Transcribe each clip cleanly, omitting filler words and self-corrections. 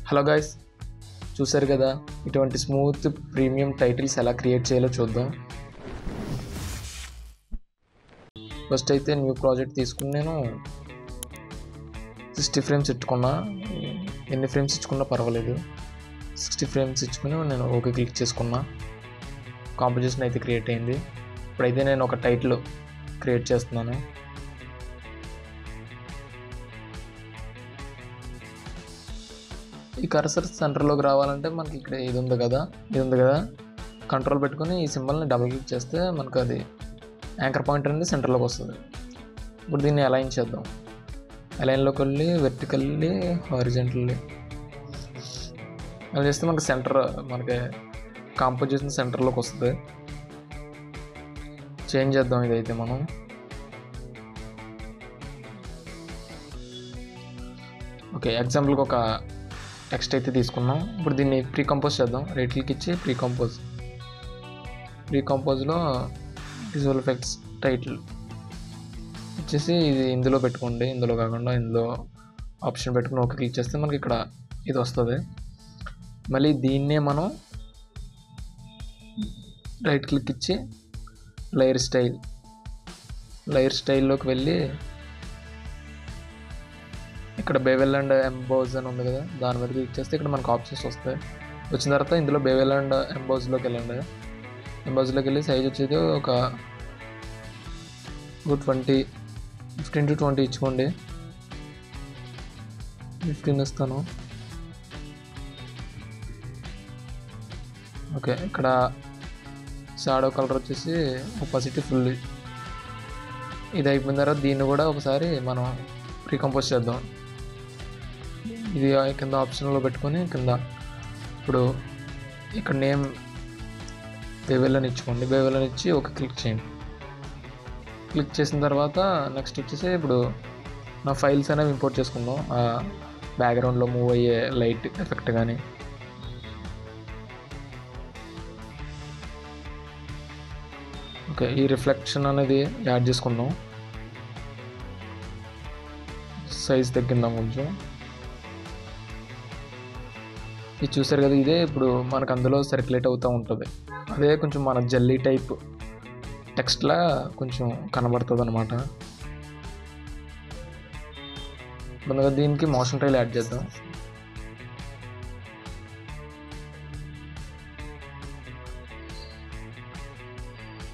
Hello guys, చూసారు కదా ఇటువంటి స్మూత్ ప్రీమియం టైటిల్స్ ఎలా క్రియేట్ చేయాలో చూద్దాం. ఫస్ట్ అయితే న్యూ ప్రాజెక్ట్ తీసుకుని నేను 60 ఫ్రేమ్స్ ఇచ్చుకున్నా. ఎన్ని ఫ్రేమ్స్ ఇచ్చుకున్నా పర్వాలేదు. 60 ఫ్రేమ్స్ ఇచ్చుకుని నేను ఓకే క్లిక్ చేసుకున్నా. కాంపోజిషన్ అయితే క్రియేట్ అయింది. ఇప్పుడైతే నేను ఒక టైటిల్ క్రియేట్ చేస్తున్నాను. ఈ కర్సర్ సెంటర్లోకి రావాలంటే మనకి ఇక్కడ ఇది ఉంది కదా కంట్రోల్ పెట్టుకుని ఈ సింబల్ని డబుల్ క్లిక్ చేస్తే మనకు అది యాంకర్ పాయింట్ అనేది సెంటర్లోకి వస్తుంది. ఇప్పుడు దీన్ని అలైన్ చేద్దాం. అలైన్లోకి వెళ్ళి వెర్టికల్లీ హారిజెంటల్లీ అలా చేస్తే మనకి మనకి కాంపోజిషన్ సెంటర్లోకి వస్తుంది. చేంజ్ చేద్దాం. ఇదైతే మనం ఓకే ఎగ్జాంపుల్కి ఒక టెక్స్ట్ అయితే తీసుకున్నాం. ఇప్పుడు దీన్ని ప్రీకంపోజ్ చేద్దాం. రైట్ క్లిక్ ఇచ్చి ప్రీకంపోజ్లో విజువల్ ఎఫెక్ట్స్ టైటిల్ ఇచ్చేసి ఇది ఇందులో పెట్టుకోండి. ఇందులో కాకుండా ఇందులో ఆప్షన్ పెట్టుకుని ఓకే క్లిక్ చేస్తే మనకి ఇక్కడ ఇది వస్తుంది. మళ్ళీ దీన్నే మనం రైట్ క్లిక్ ఇచ్చి లేయర్ స్టైల్లోకి వెళ్ళి ఇక్కడ బేవెల్ అండ్ ఎంబోజ్ అని ఉంది కదా, దాని మీద క్లిక్ చేస్తే ఇక్కడ మనకు ఆప్షన్స్ వస్తాయి. వచ్చిన తర్వాత ఇందులో బేవెల్ అండ్ ఎంబోజ్లోకి వెళ్ళండి. ఎంబోజ్లోకి వెళ్ళి సైజ్ వచ్చేది ఒక 15 to 20 ఇచ్చుకోండి. 15 ఇస్తాను. ఓకే, ఇక్కడ షాడో కలర్ వచ్చేసి ఒపాసిటీ ఫుల్. ఇది అయిపోయిన తర్వాత దీన్ని కూడా ఒకసారి మనం ప్రీకంపోజ్ చేద్దాం. ఇది కింద ఆప్షన్లో పెట్టుకొని కింద ఇప్పుడు ఇక్కడ నేమ్ బేవెల్ అని ఇచ్చుకోండి. బేవెల్ అని ఇచ్చి ఒక క్లిక్ చేయండి. క్లిక్ చేసిన తర్వాత నెక్స్ట్ వచ్చేసి ఇప్పుడు నా ఫైల్స్ అనేవి ఇంపోర్ట్ చేసుకుందాం. ఆ బ్యాక్గ్రౌండ్లో మూవ్ అయ్యే లైట్ ఎఫెక్ట్ కానీ ఓకే ఈ రిఫ్లెక్షన్ అనేది యాడ్ చేసుకుందాం. సైజ్ తగ్గిందాం కొంచెం. ఇది చూసారు కదా, ఇదే ఇప్పుడు మనకు అందులో సర్క్యులేట్ అవుతూ ఉంటుంది. అదే కొంచెం మన జల్లీ టైప్ టెక్స్ట్లా కొంచెం కనబడుతుంది అనమాట. ముందుగా దీనికి మోషన్ టైల్ యాడ్ చేద్దాం.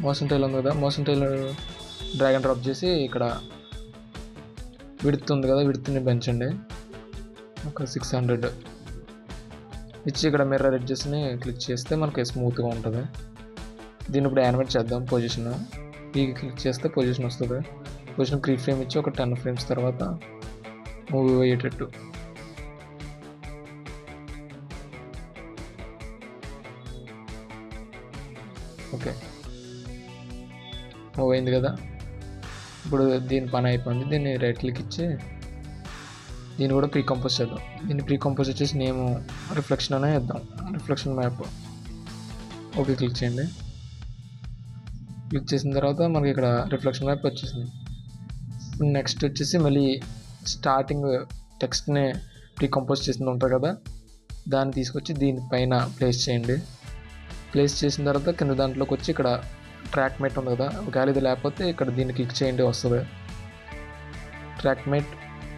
మోషన్ టైల్ ఉంది కదా, motion tile drag and drop చేసి ఇక్కడ విడ్త్ ఉంది కదా, విడ్త్ని పెంచండి ఒక 600 ఇచ్చి ఇక్కడ మిర్రర్ ఎడ్జెస్ని క్లిక్ చేస్తే మనకి స్మూత్గా ఉంటుంది. దీన్ని ఇప్పుడు యానిమేట్ చేద్దాం. పొజిషన్ క్లిక్ చేస్తే పొజిషన్ వస్తుంది. పొజిషన్ ప్రీ ఫ్రేమ్ ఇచ్చి ఒక 10 ఫ్రేమ్స్ తర్వాత మూవ్ అయ్యేటట్టు ఓకే మూవ్ అయింది కదా. ఇప్పుడు దీని పని అయిపోయింది. దీన్ని రైట్ క్లిక్ ఇచ్చి దీన్ని కూడా ప్రీకంపోజ్ చేద్దాం. దీన్ని ప్రీకంపోజ్ వచ్చేసి నేమ్ రిఫ్లెక్షన్ అనే ఇద్దాం. రిఫ్లెక్షన్ మ్యాప్ ఓకే క్లిక్ చేయండి. క్లిక్ చేసిన తర్వాత మనకి ఇక్కడ రిఫ్లెక్షన్ మ్యాప్ వచ్చేసింది. నెక్స్ట్ వచ్చేసి మళ్ళీ స్టార్టింగ్ టెక్స్ట్ని ప్రీకంపోజ్ చేసింది ఉంటుంది కదా, దాన్ని తీసుకొచ్చి దీనిపైన ప్లేస్ చేయండి. ప్లేస్ చేసిన తర్వాత కింద దాంట్లోకి వచ్చి ఇక్కడ ట్రాక్ మేట్ ఉంది కదా, ఒకవేళ ఇది లేకపోతే ఇక్కడ దీన్ని క్లిక్ చేయండి వస్తుంది. ట్రాక్ మేట్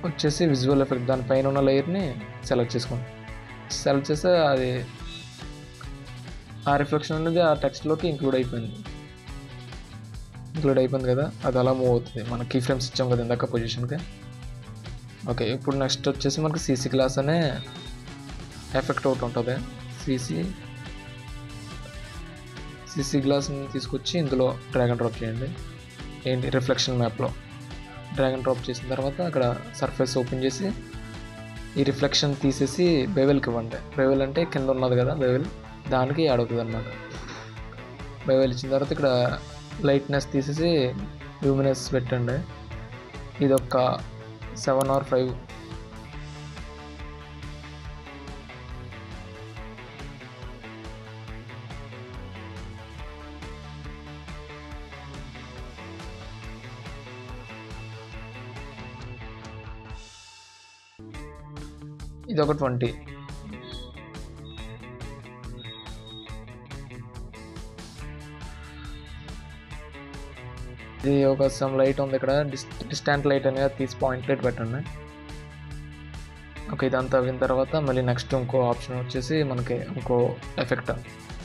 వచ్చేసి విజువల్ ఎఫెక్ట్ దానిపైన ఉన్న లేయర్ని సెలెక్ట్ చేసుకోండి. సెలెక్ట్ చేస్తే అది ఆ రిఫ్లెక్షన్ అనేది ఆ టెక్స్ట్లోకి ఇంక్లూడ్ అయిపోయింది కదా, అది అలా మూవ్ అవుతుంది. మన కీ ఫ్రేమ్స్ ఇచ్చాం కదా ఇందాక పొజిషన్కి. ఓకే, ఇప్పుడు నెక్స్ట్ వచ్చేసి మనకి సీసీ గ్లాస్ అనే ఎఫెక్ట్ ఒకటి ఉంటుంది. సీసీ గ్లాస్ని తీసుకొచ్చి ఇందులో డ్రాగ్ అండ్ డ్రాప్ చేయండి. ఏంటి రిఫ్లెక్షన్ మ్యాప్లో డ్రాగ్ అండ్ డ్రాప్ చేసిన తర్వాత అక్కడ సర్ఫేస్ ఓపెన్ చేసి ఈ రిఫ్లెక్షన్ తీసేసి బేవెల్కి ఇవ్వండి. బేవెల్ అంటే కింద ఉన్నది కదా బేవెల్, దానికి యాడ్ అవుతుంది అన్నమాట. బేవెల్ ఇచ్చిన తర్వాత ఇక్కడ లైట్నెస్ తీసేసి లూమినెస్ పెట్టండి. ఇది ఒక 7 or 5 ఇది ఒక 20 ఇది ఒక సమ్ లైట్ ఉంది ఇక్కడ, డిస్టెంట్ లైట్ అనేది తీసి పాయింట్ లైట్ పెట్టండి. ఓకే, ఇదంతా అయిన తర్వాత మళ్ళీ నెక్స్ట్ ఇంకో ఆప్షన్ వచ్చేసి మనకి ఇంకో ఎఫెక్ట్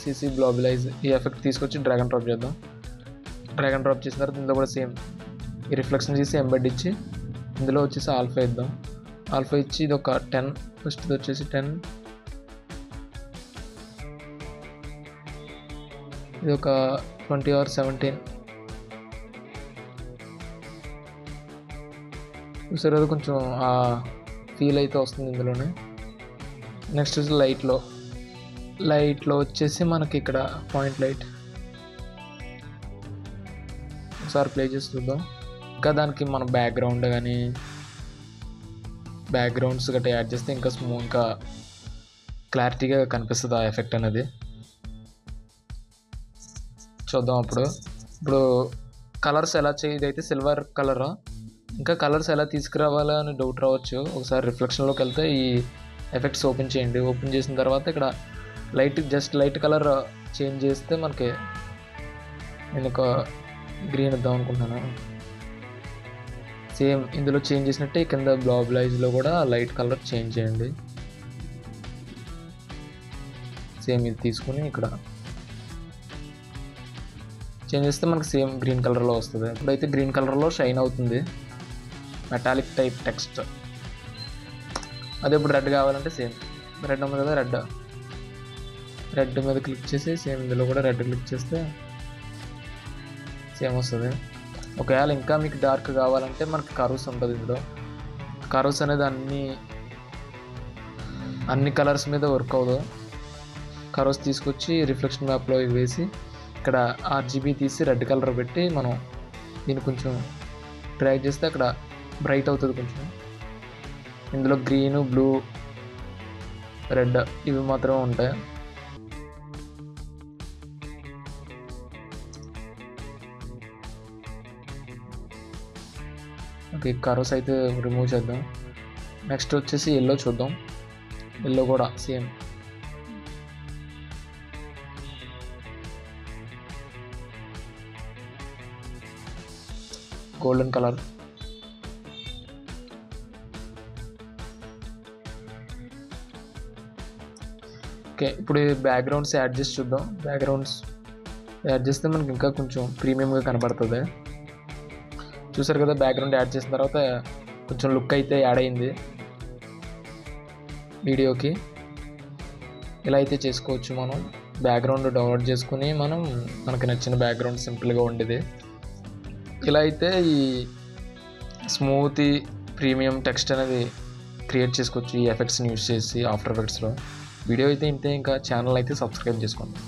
సిసి గ్లోబలైజ్. ఈ ఎఫెక్ట్ తీసుకొచ్చి డ్రాగ్ అండ్ డ్రాప్ చేద్దాం. డ్రాగ్ అండ్ డ్రాప్ చేసిన తర్వాత ఇందులో కూడా సేమ్ ఈ రిఫ్లెక్షన్ చేసి ఎంబెడ్ ఇచ్చి ఇందులో వచ్చేసి ఆల్ఫా ఇద్దాం. ఆల్ఫా ఇచ్చి ఇది ఒక 10, ఫస్ట్ ఇది వచ్చేసి 10, ఇది ఒక 20 or 17. చూసారు అది కొంచెం ఆ ఫీల్ అయితే వస్తుంది ఇందులోనే. నెక్స్ట్ వచ్చి లైట్లో వచ్చేసి మనకి ఇక్కడ పాయింట్ లైట్ ఒకసారి ప్లే చేసి చూద్దాం. ఇంకా దానికి మన బ్యాక్గ్రౌండ్ కానీ బ్యాక్గ్రౌండ్స్ గట్రా యాడ్ చేస్తే ఇంకా క్లారిటీగా కనిపిస్తుంది ఆ ఎఫెక్ట్ అనేది. చూద్దాం ఇప్పుడు కలర్స్ ఎలా ఇదైతే సిల్వర్ కలర్, ఇంకా కలర్స్ ఎలా తీసుకురావాలా అని డౌట్ రావచ్చు. ఒకసారి రిఫ్లెక్షన్లోకి వెళ్తే ఈ ఎఫెక్ట్స్ ఓపెన్ చేయండి. ఓపెన్ చేసిన తర్వాత ఇక్కడ జస్ట్ లైట్ కలర్ చేంజ్ చేస్తే మనకి, నేను ఒక గ్రీన్ ఇద్దాం అనుకుంటున్నాను. సేమ్ ఇందులో చేంజ్ చేసినట్టే కింద గ్లోబలైజ్లో కూడా లైట్ కలర్ చేంజ్ చేయండి. సేమ్ ఇది తీసుకుని ఇక్కడ చేంజ్ చేస్తే మనకి సేమ్ గ్రీన్ కలర్లో వస్తుంది. ఇప్పుడైతే గ్రీన్ కలర్లో షైన్ అవుతుంది, మెటాలిక్ టైప్ టెక్స్ట్. అదే ఇప్పుడు రెడ్ కావాలంటే సేమ్ రెడ్ ఉంది కదా, రెడ్ మీద క్లిక్ చేసి సేమ్ ఇందులో కూడా రెడ్ క్లిక్ చేస్తే సేమ్ వస్తుంది. ఒకవేళ ఇంకా మీకు డార్క్ కావాలంటే మనకి కర్వ్స్ ఉంటుంది. ఇందులో కర్వ్స్ అనేది అన్ని కలర్స్ మీద వర్క్ అవ్వదు. కర్వ్స్ తీసుకొచ్చి రిఫ్లెక్షన్ మ్యాప్లో వేసి ఇక్కడ RGB తీసి రెడ్ కలర్ పెట్టి మనం దీన్ని కొంచెం డ్రాగ్ చేస్తే అక్కడ బ్రైట్ అవుతుంది కొంచెం. ఇందులో గ్రీను, బ్లూ, రెడ్ ఇవి మాత్రమే ఉంటాయి. ఓకే, కర్వ్స్ అయితే రిమూవ్ చేద్దాం. నెక్స్ట్ వచ్చేసి ఎల్లో చూద్దాం. ఎల్లో కూడా సేమ్ గోల్డెన్ కలర్. ఓకే, ఇప్పుడు బ్యాక్గ్రౌండ్స్ యాడ్ చేసి చూద్దాం. బ్యాక్గ్రౌండ్స్ యాడ్ చేస్తే మనకి ఇంకా కొంచెం ప్రీమియంగా కనబడుతుంది. చూసారు కదా, బ్యాక్గ్రౌండ్ యాడ్ చేసిన తర్వాత కొంచెం లుక్ అయితే యాడ్ అయింది వీడియోకి. ఇలా అయితే చేసుకోవచ్చు మనం. బ్యాక్గ్రౌండ్ డౌన్లోడ్ చేసుకుని మనకి నచ్చిన బ్యాక్గ్రౌండ్ సింపుల్గా ఉండేది. ఇలా అయితే ఈ స్మూత్ ప్రీమియం టెక్స్ట్ అనేది క్రియేట్ చేసుకోవచ్చు ఈ ఎఫెక్ట్స్ని యూజ్ చేసి ఆఫ్టర్ ఎఫెక్ట్స్లో. వీడియో అయితే ఇంతే, ఇంకా ఛానల్ అయితే సబ్స్క్రైబ్ చేసుకోండి.